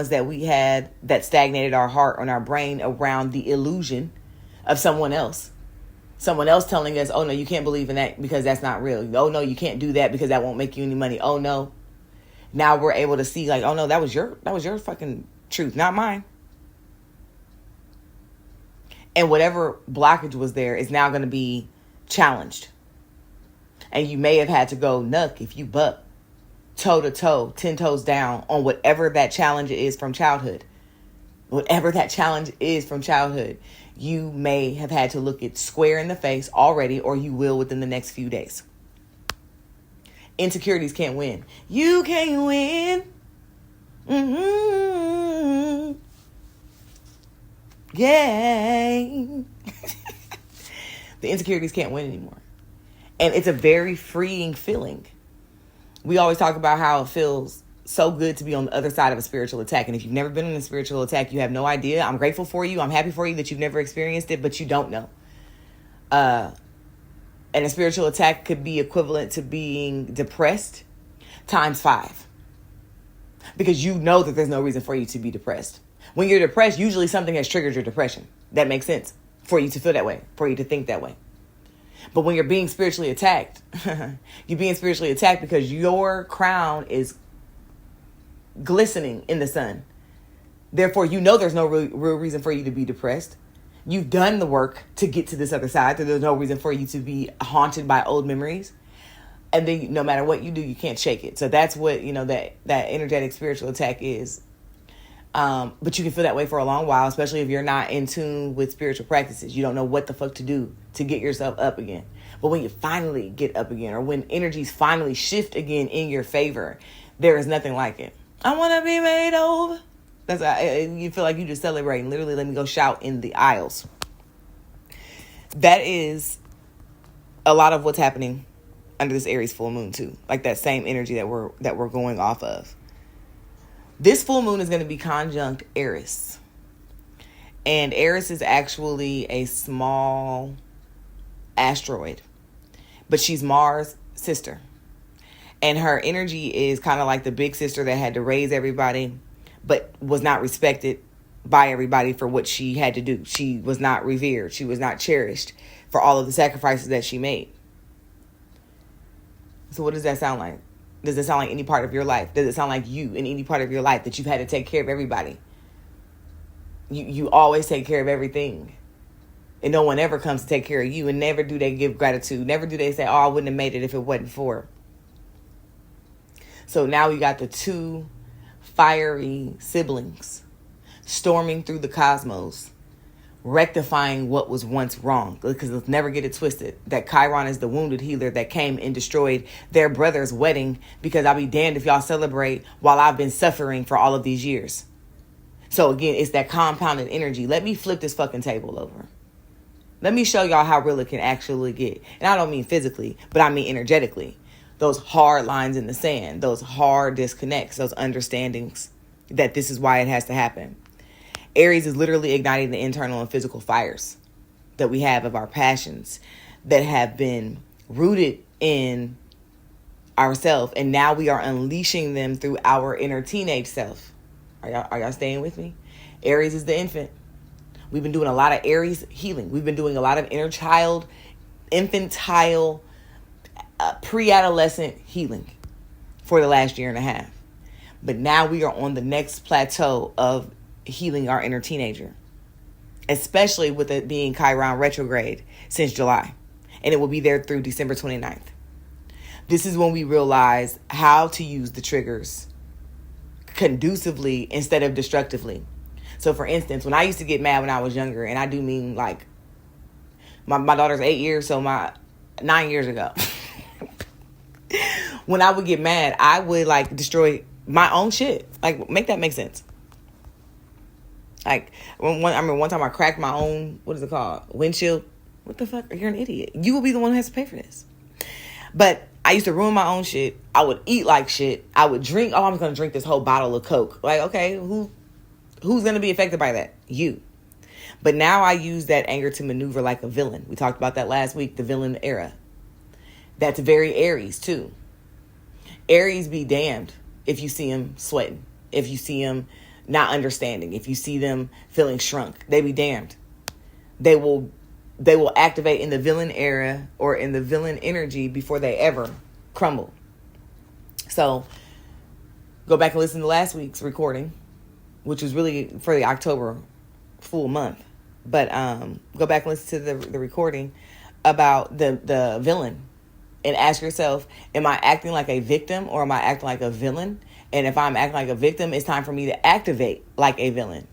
that we had that stagnated our heart and our brain around the illusion of someone else. Someone else telling us, oh no, you can't believe in that because that's not real. Oh no, you can't do that because that won't make you any money. Oh no. Now we're able to see like, oh no, that was your fucking truth, not mine. And whatever blockage was there is now going to be challenged. And you may have had to go nuck if you buck, toe to toe, 10 toes down on whatever that challenge is from childhood. Whatever that challenge is from childhood, you may have had to look it square in the face already, or you will within the next few days. Insecurities can't win. You can't win. Mm-hmm. Yay. The insecurities can't win anymore. And it's a very freeing feeling. We always talk about how it feels so good to be on the other side of a spiritual attack. And if you've never been in a spiritual attack, you have no idea. I'm grateful for you. I'm happy for you that you've never experienced it, but you don't know. And a spiritual attack could be equivalent to being depressed times 5. Because you know that there's no reason for you to be depressed. When you're depressed, usually something has triggered your depression. That makes sense for you to feel that way, for you to think that way. But when you're being spiritually attacked, you're being spiritually attacked because your crown is glistening in the sun. Therefore, you know there's no real reason for you to be depressed. You've done the work to get to this other side, so there's no reason for you to be haunted by old memories. And then no matter what you do, you can't shake it. So that's what, that energetic spiritual attack is. But you can feel that way for a long while, especially if you're not in tune with spiritual practices. You don't know what the fuck to do to get yourself up again. But when you finally get up again, or when energies finally shift again in your favor, there is nothing like it. I want to be made over. You feel like you just celebrating. Literally, let me go shout in the aisles. That is a lot of what's happening under this Aries full moon too. Like that same energy that we're going off of. This full moon is going to be conjunct Eris. And Eris is actually a small asteroid. But she's Mars' sister. And her energy is kind of like the big sister that had to raise everybody, but was not respected by everybody for what she had to do. She was not revered. She was not cherished for all of the sacrifices that she made. So what does that sound like? Does it sound like any part of your life? Does it sound like you in any part of your life that you've had to take care of everybody? You always take care of everything. And no one ever comes to take care of you. And never do they give gratitude. Never do they say, oh, I wouldn't have made it if it wasn't for. So now we got the 2 fiery siblings storming through the cosmos, rectifying what was once wrong. Because let's never get it twisted that Chiron is the wounded healer that came and destroyed their brother's wedding, because I'll be damned if y'all celebrate while I've been suffering for all of these years. So again, it's that compounded energy. Let me flip this fucking table over. Let me show y'all how real it can actually get. And I don't mean physically, but I mean energetically. Those hard lines in the sand, those hard disconnects, those understandings that this is why it has to happen. Aries is literally igniting the internal and physical fires that we have of our passions that have been rooted in ourselves. And now we are unleashing them through our inner teenage self. Are y'all staying with me? Aries is the infant. We've been doing a lot of Aries healing. We've been doing a lot of inner child, infantile, pre-adolescent healing for the last year and a half. But now we are on the next plateau of healing our inner teenager, especially with it being Chiron retrograde since July. And it will be there through December 29th. This is when we realize how to use the triggers conducively instead of destructively. So for instance, when I used to get mad when I was younger, and I do mean like my daughter's 8 years, so 9 years ago. When I would get mad, I would like destroy my own shit. Like, make that make sense. Like, one time I cracked my own, what is it called? Windshield. What the fuck? You're an idiot. You will be the one who has to pay for this. But I used to ruin my own shit. I would eat like shit. I would drink. Oh, I'm going to drink this whole bottle of Coke. Like, okay, who's going to be affected by that? You. But now I use that anger to maneuver like a villain. We talked about that last week, the villain era. That's very Aries, too. Aries be damned if you see him sweating. If you see him not understanding, if you see them feeling shrunk, they be damned. They will activate in the villain era or in the villain energy before they ever crumble. So go back and listen to last week's recording, which was really for the October full month. But go back and listen to the recording about the villain and ask yourself, am I acting like a victim or am I acting like a villain? And if I'm acting like a victim, it's time for me to activate like a villain.